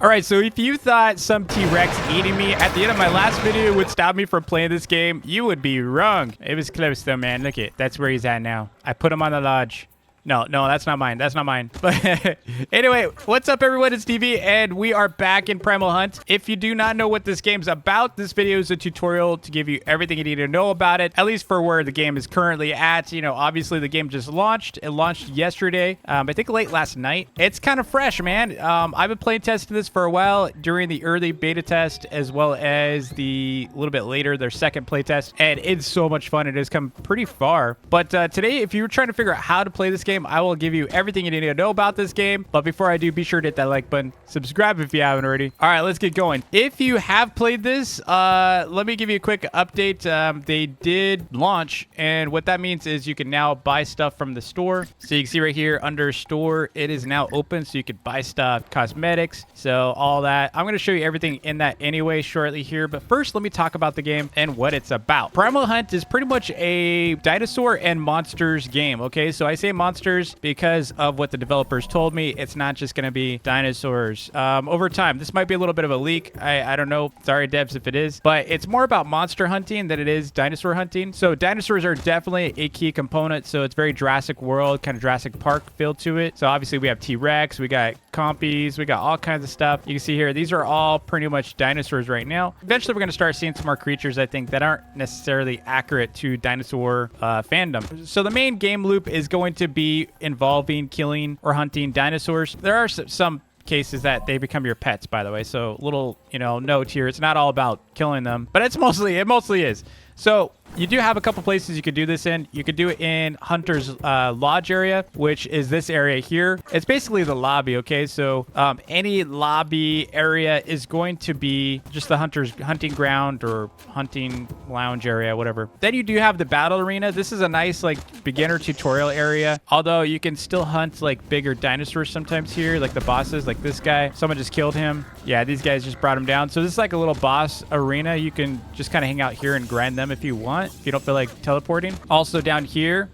All right, so if you thought some T-Rex eating me at the end of my last video would stop me from playing this game, you would be wrong. It was close though, man. Look it. That's where he's at now. I put him on the lodge. No, that's not mine. That's not mine. But anyway, what's up, everyone? It's TV, and we are back in Primal Hunt. If you do not know what this game's about, this video is a tutorial to give you everything you need to know about it, at least for where the game is currently at. You know, obviously, the game just launched. It launched yesterday, I think late last night. It's kind of fresh, man. I've been playing testing this for a while during the early beta test, as well as the little bit later, their second play test, and it's so much fun. It has come pretty far. But today, if you're trying to figure out how to play this game, I will give you everything you need to know about this game. But before I do, be sure to hit that like button. Subscribe if you haven't already. All right, let's get going. If you have played this, let me give you a quick update. They did launch, and what that means is you can now buy stuff from the store. So you can see right here under store, it is now open, so you could buy stuff, cosmetics, so all that. I'm going to show you everything in that anyway shortly here. But first, let me talk about the game and what it's about. Primal Hunt is pretty much a dinosaur and monsters game, okay? So I say monsters because of what the developers told me. It's not just going to be dinosaurs. Over time, this might be a little bit of a leak. I don't know. Sorry, devs, if it is. But it's more about monster hunting than it is dinosaur hunting. So dinosaurs are definitely a key component. So it's very Jurassic World, kind of Jurassic Park feel to it. So obviously, we have T-Rex, we got compies, we got all kinds of stuff. You can see here, these are all pretty much dinosaurs right now. Eventually, we're going to start seeing some more creatures, I think, that aren't necessarily accurate to dinosaur fandom. So the main game loop is going to be involving killing or hunting dinosaurs. There are some cases that they become your pets, by the way. So little, note here. It's not all about killing them, but it mostly is. So you do have a couple places you could do this in. You could do it in Hunter's Lodge area, which is this area here. It's basically the lobby, okay? So any lobby area is going to be just the Hunter's hunting ground or hunting lounge area, whatever. Then you do have the battle arena. This is a nice beginner tutorial area, although you can still hunt bigger dinosaurs sometimes here, like the bosses, like this guy. Someone just killed him. Yeah, these guys just brought him down. So this is like a little boss arena. You can just kind of hang out here and grind them if you want, if you don't feel like teleporting. Also down here,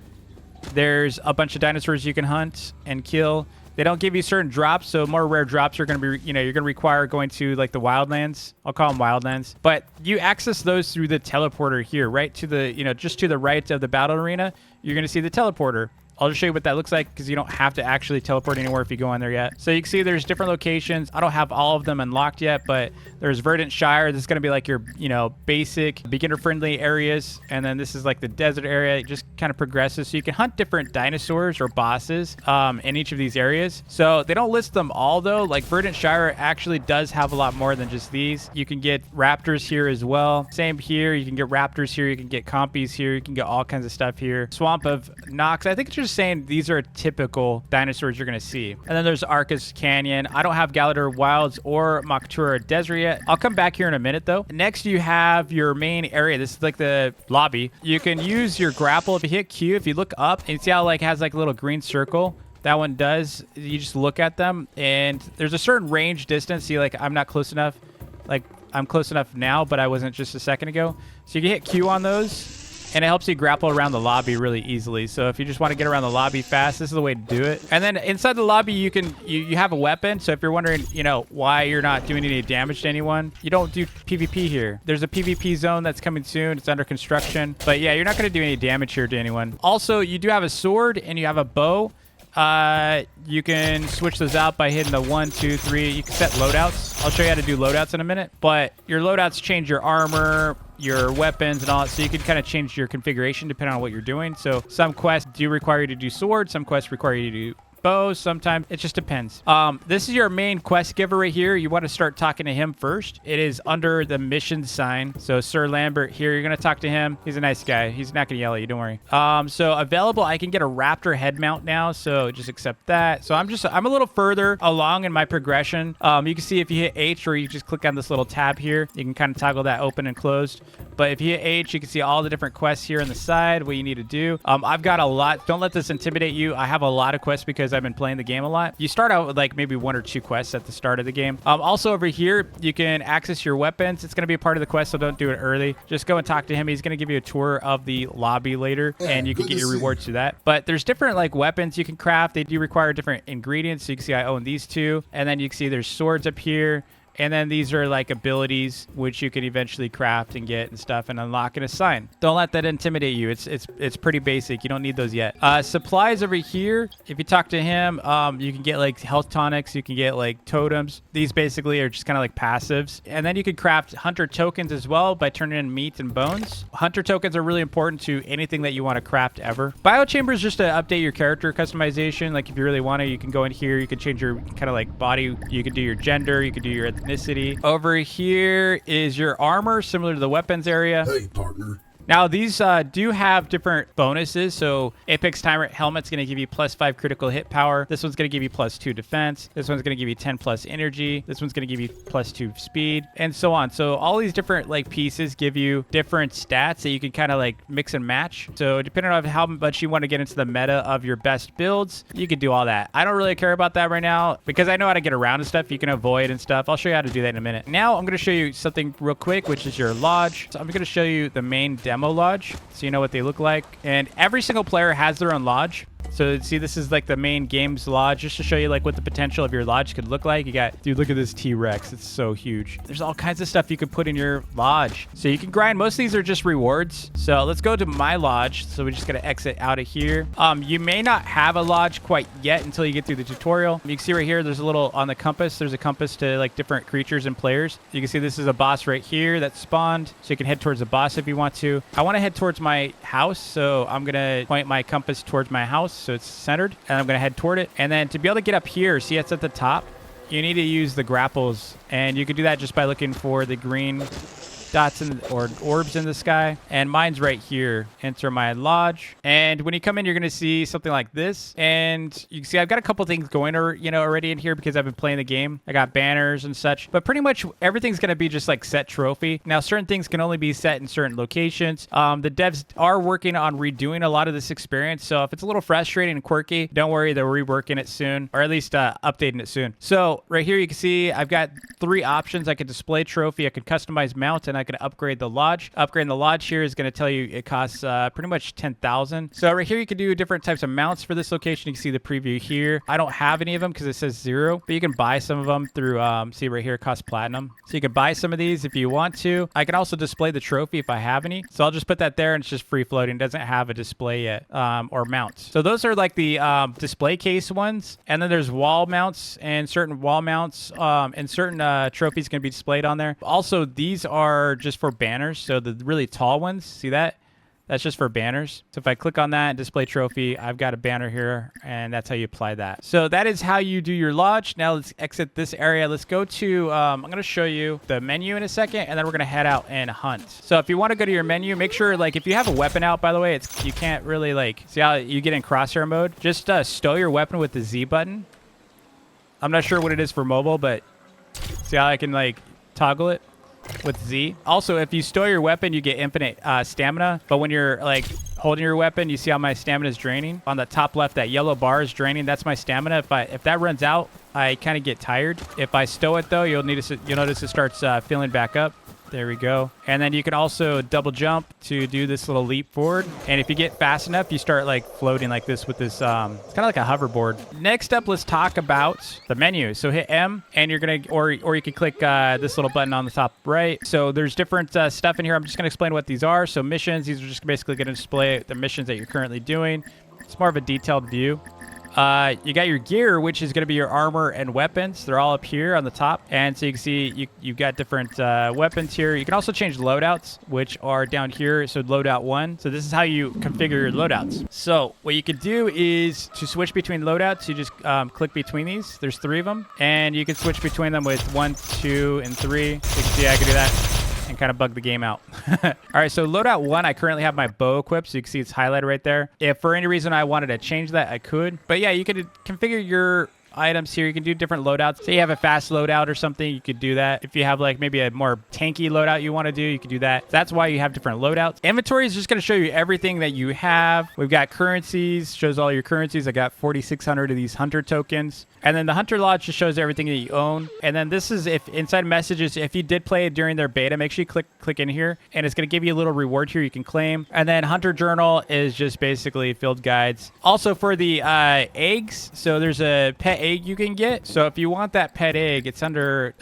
there's a bunch of dinosaurs you can hunt and kill. They don't give you certain drops, so more rare drops are going to be, you're going to require going to the wildlands. I'll call them wildlands. But you access those through the teleporter here, right to the, just to the right of the battle arena. You're going to see the teleporter. I'll just show you what that looks like because you don't have to actually teleport anywhere if you go on there yet. So you can see there's different locations. I don't have all of them unlocked yet, but there's Verdant Shire. This is going to be like your, basic beginner-friendly areas. And then this is like the desert area. It just kind of progresses. So you can hunt different dinosaurs or bosses in each of these areas. So they don't list them all, though. Like Verdant Shire actually does have a lot more than just these. You can get raptors here as well. Same here. You can get raptors here. You can get compies here. You can get all kinds of stuff here. Swamp of Nox. I think it's just saying these are typical dinosaurs you're going to see. And then there's Arcus Canyon. I don't have Galador Wilds or Moktura Desert yet. I'll come back here in a minute, though. Next, you have your main area. This is like the lobby. You can use your grapple. If you hit Q, if you look up and you see how it has a little green circle, that one does. You just look at them and there's a certain range distance. See, I'm not close enough. I'm close enough now, but I wasn't just a second ago. So you can hit Q on those. And it helps you grapple around the lobby really easily. So if you just want to get around the lobby fast, this is the way to do it. And then inside the lobby, you have a weapon. So if you're wondering, why you're not doing any damage to anyone, you don't do PvP here. There's a PvP zone that's coming soon. It's under construction. But yeah, you're not going to do any damage here to anyone. Also, you do have a sword and you have a bow. You can switch those out by hitting the 1, 2, 3. You can set loadouts. I'll show you how to do loadouts in a minute. But your loadouts change your armor, your weapons, and all that. So you can kind of change your configuration depending on what you're doing. So some quests do require you to do sword. Some quests require you to do bows. Sometimes it just depends. This is your main quest giver right here. You want to start talking to him first. It is under the mission sign. So Sir Lambert here, you're going to talk to him. He's a nice guy. He's not going to yell at you. Don't worry. So available, I can get a raptor head mount now. So just accept that. So I'm a little further along in my progression. You can see if you hit H or you just click on this little tab here, you can kind of toggle that open and closed. But if you hit H, you can see all the different quests here on the side, what you need to do. I've got a lot. Don't let this intimidate you. I have a lot of quests because because I've been playing the game a lot. You start out with like maybe 1 or 2 quests at the start of the game. Also over here, you can access your weapons. It's going to be a part of the quest, so don't do it early. Just go and talk to him. He's going to give you a tour of the lobby later, and you can get your rewards through that. But there's different like weapons you can craft. They do require different ingredients. So you can see I own these 2, and then you can see there's swords up here. And then these are like abilities which you can eventually craft and get and stuff and unlock and assign. Don't let that intimidate you. It's pretty basic. You don't need those yet. Supplies over here. If you talk to him, you can get like health tonics. You can get like totems. These basically are just kind of like passives. And then you can craft hunter tokens as well by turning in meat and bones. Hunter tokens are really important to anything that you want to craft ever. Biochamber is just to update your character customization. Like if you really want to, you can go in here. You can change your kind of like body. You can do your gender. You can do your ethnicity. Over here is your armor, similar to the weapons area. Hey, partner. Now, these do have different bonuses. So, Apex Tyrant Helmet's going to give you +5 critical hit power. This one's going to give you +2 defense. This one's going to give you 10 plus energy. This one's going to give you +2 speed, and so on. So, all these different like pieces give you different stats that you can kind of like mix and match. So, depending on how much you want to get into the meta of your best builds, you can do all that. I don't really care about that right now because I know how to get around and stuff. You can avoid and stuff. I'll show you how to do that in a minute. Now, I'm going to show you something real quick, which is your lodge. So, I'm going to show you the main demo lodge so you know what they look like, and every single player has their own lodge. So see, this is like the main game's lodge, just to show you like what the potential of your lodge could look like. You got, dude, look at this T-Rex. It's so huge. There's all kinds of stuff you can put in your lodge. So you can grind. Most of these are just rewards. So let's go to my lodge. So we're just going to exit out of here. You may not have a lodge quite yet until you get through the tutorial. You can see right here, there's a little on the compass. There's a compass to like different creatures and players. You can see this is a boss right here that spawned. So you can head towards the boss if you want to. I want to head towards my house. So I'm going to point my compass towards my house. So it's centered, and I'm going to head toward it. And then to be able to get up here, see it's at the top, you need to use the grapples, and you can do that just by looking for the green dots or orbs in the sky. And mine's right here. Enter my lodge, and when you come in, you're going to see something like this. And you can see I've got a couple things going already in here because I've been playing the game. I got banners and such, but pretty much everything's going to be just like set trophy. Now certain things can only be set in certain locations. The devs are working on redoing a lot of this experience, so if it's a little frustrating and quirky, don't worry, they're reworking it soon, or at least updating it soon. So right here you can see I've got 3 options. I could display trophy, I could customize mount, and I could upgrade the lodge. Upgrading the lodge here is going to tell you it costs pretty much 10,000. So right here you can do different types of mounts for this location. You can see the preview here. I don't have any of them because it says 0, but you can buy some of them through see right here, it costs platinum. So you can buy some of these if you want to. I can also display the trophy if I have any. So I'll just put that there, and it's just free floating. It doesn't have a display yet or mounts. So those are like the display case ones, and then there's wall mounts, and certain wall mounts and certain trophies can be displayed on there. Also, these are just for banners. So the really tall ones, see that? That's just for banners. So if I click on that and display trophy, I've got a banner here, and that's how you apply that. So that is how you do your lodge. Now let's exit this area. Let's go to, I'm going to show you the menu in a second, and then we're going to head out and hunt. So if you want to go to your menu, make sure, like, if you have a weapon out, by the way, you can't really, like, see how you get in crosshair mode? Just stow your weapon with the Z button. I'm not sure what it is for mobile, but see how I can, like, toggle it with Z. Also, if you stow your weapon, you get infinite stamina, but when you're like holding your weapon, you see how my stamina is draining? On the top left, that yellow bar is draining. That's my stamina. If that runs out, I kind of get tired. If I stow it though, you'll notice it starts filling back up. There we go. And then you can also double jump to do this little leap forward. And if you get fast enough, you start like floating like this with this, it's kind of like a hoverboard. Next up, let's talk about the menu. So hit M, and you're going to, or you can click this little button on the top right. So there's different stuff in here. I'm just going to explain what these are. So missions, these are just basically going to display the missions that you're currently doing. It's more of a detailed view. You got your gear, which is going to be your armor and weapons. They're all up here on the top. And so you can see you've got different weapons here. You can also change loadouts, which are down here. So loadout 1. So this is how you configure your loadouts. So what you could do is to switch between loadouts, you just click between these. There's 3 of them. And you can switch between them with 1, 2, and 3. You can see I can do that and kind of bug the game out. All right, so loadout 1, I currently have my bow equipped, so you can see it's highlighted right there. If for any reason I wanted to change that, I could. But yeah, you could configure your items here. You can do different loadouts. Say you have a fast loadout or something, you could do that. If you have like maybe a more tanky loadout you want to do, you could do that. That's why you have different loadouts. Inventory is just going to show you everything that you have. We've got currencies, shows all your currencies. I got 4,600 of these hunter tokens. And then the hunter lodge just shows everything that you own. And then this is if inside messages, if you did play it during their beta, make sure you click in here and it's going to give you a little reward here you can claim. And then hunter journal is just basically field guides. Also for the eggs, so there's a pet egg you can get. So if you want that pet egg, it's under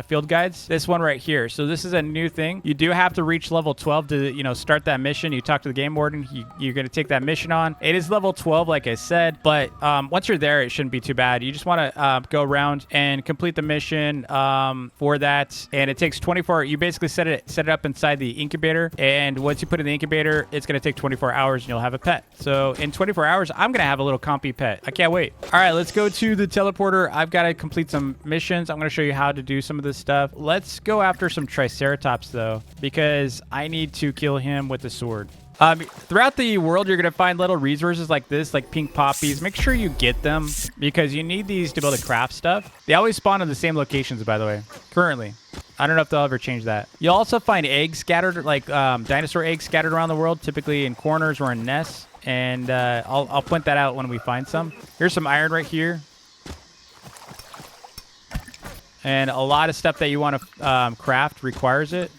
field guides. This one right here. So this is a new thing. You do have to reach level 12 to, you know, start that mission. You talk to the game warden. You're going to take that mission on. It is level 12, like I said, but once you're there, it shouldn't be too bad. You just want to go around and complete the mission for that. And it takes 24. You basically set it up inside the incubator. And once you put it in the incubator, it's going to take 24 hours and you'll have a pet. So in 24 hours, I'm going to have a little compy pet. I can't wait. All right, let's go to the teleporter. I've got to complete some missions. I'm going to show you how to do some of this stuff. Let's go after some Triceratops though, because I need to kill him with the sword. Throughout the world, you're going to find little resources like this, like pink poppies. Make sure you get them because you need these to be able to craft stuff. They always spawn in the same locations, by the way, currently. I don't know if they'll ever change that. You'll also find eggs scattered, like dinosaur eggs scattered around the world, typically in corners or in nests. And I'll point that out when we find some. Here's some iron right here. And a lot of stuff that you want to craft requires it.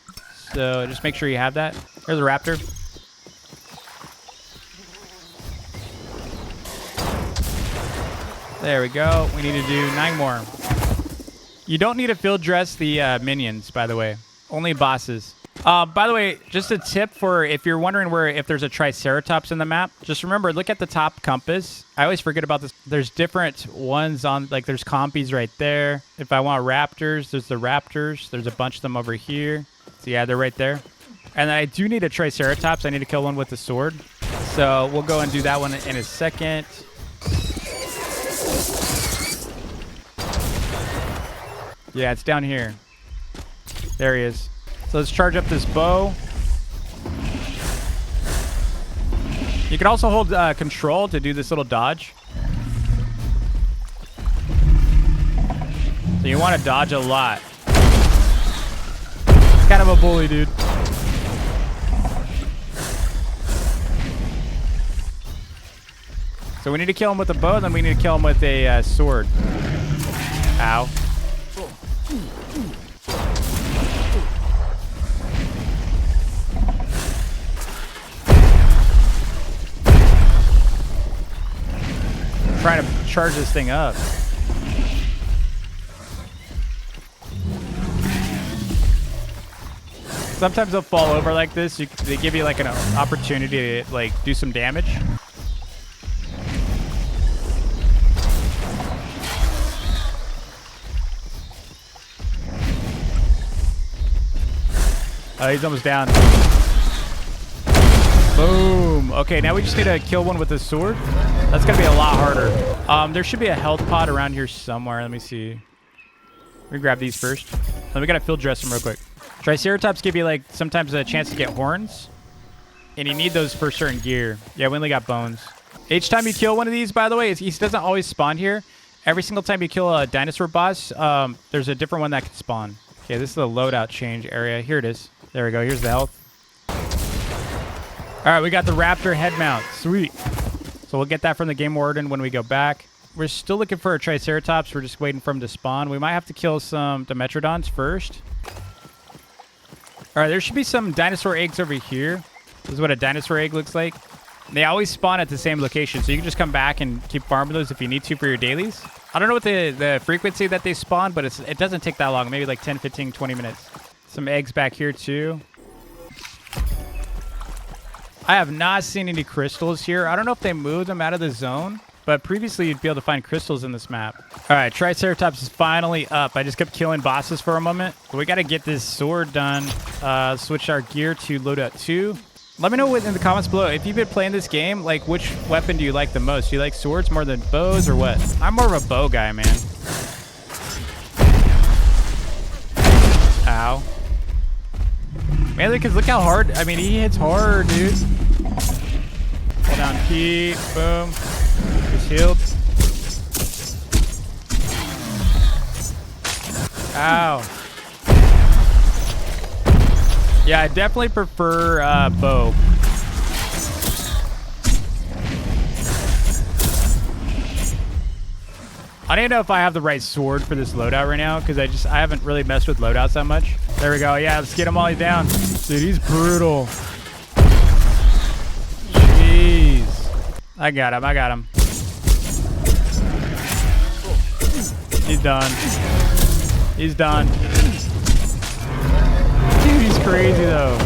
So just make sure you have that. There's a raptor. There we go. We need to do 9 more. You don't need to field dress the minions, by the way. Only bosses. By the way, just a tip for if you're wondering if there's a Triceratops in the map, just remember, look at the top compass. I always forget about this. There's different ones on, like there's compies right there. If I want raptors, there's the raptors. There's a bunch of them over here. So yeah, they're right there. And then I do need a Triceratops. I need to kill one with the sword. So we'll go and do that one in a second. Yeah, it's down here. There he is. So let's charge up this bow. You can also hold control to do this little dodge. So you want to dodge a lot. It's kind of a bully, dude. So we need to kill him with a bow, then we need to kill him with a sword. Ow. Trying to charge this thing up. Sometimes they'll fall over like this. They give you like an opportunity to like do some damage. Oh, he's almost down. Boom. Okay, now we just need to kill one with the sword. That's going to be a lot harder. There should be a health pod around here somewhere. Let me see. Let me grab these first. Then we got to field dress them real quick. Triceratops give you like sometimes a chance to get horns. And you need those for certain gear. Yeah, we only got bones. Each time you kill one of these, by the way, he doesn't always spawn here. Every single time you kill a dinosaur boss, there's a different one that can spawn. Okay, this is the loadout change area. Here it is. There we go. Here's the health. All right, we got the raptor head mount. Sweet. So we'll get that from the game warden when we go back. We're still looking for a Triceratops. We're just waiting for him to spawn. We might have to kill some Dimetrodons first. All right, there should be some dinosaur eggs over here. This is what a dinosaur egg looks like. They always spawn at the same location, so you can just come back and keep farming those if you need to for your dailies. I don't know what the frequency that they spawn, but it doesn't take that long. Maybe like 10, 15, 20 minutes. Some eggs back here too. I have not seen any crystals here. I don't know if they moved them out of the zone, but previously you'd be able to find crystals in this map. All right, Triceratops is finally up. I just kept killing bosses for a moment. But we got to get this sword done. Switch our gear to loadout 2. Let me know in the comments below if you've been playing this game, like which weapon do you like the most? Do you like swords more than bows or what? I'm more of a bow guy, man. Ow. Mainly because look how hard, I mean, he hits hard, dude. Hold down P, boom. He's healed. Ow. Yeah, I definitely prefer bow. I don't even know if I have the right sword for this loadout right now because I haven't really messed with loadouts that much. There we go. Yeah, let's get him while he's down. Dude, he's brutal. Jeez. I got him. I got him. He's done. He's done. Dude, he's crazy though.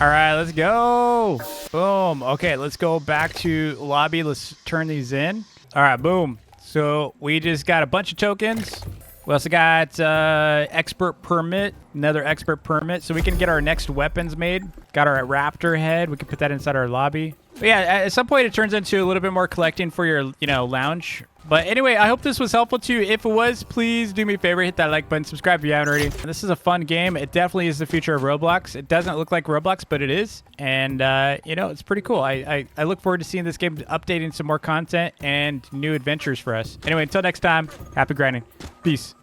All right, let's go. Boom. Okay, let's go back to lobby. Let's turn these in. All right, boom. So we just got a bunch of tokens. We also got expert permit, another expert permit. So we can get our next weapons made. Got our raptor head. We can put that inside our lobby. But yeah, at some point it turns into a little bit more collecting for your, lounge. But anyway, I hope this was helpful to you. If it was, please do me a favor, hit that like button, subscribe if you haven't already. This is a fun game. It definitely is the future of Roblox. It doesn't look like Roblox, but it is. And, it's pretty cool. I look forward to seeing this game updating some more content and new adventures for us. Anyway, until next time, happy grinding. Peace.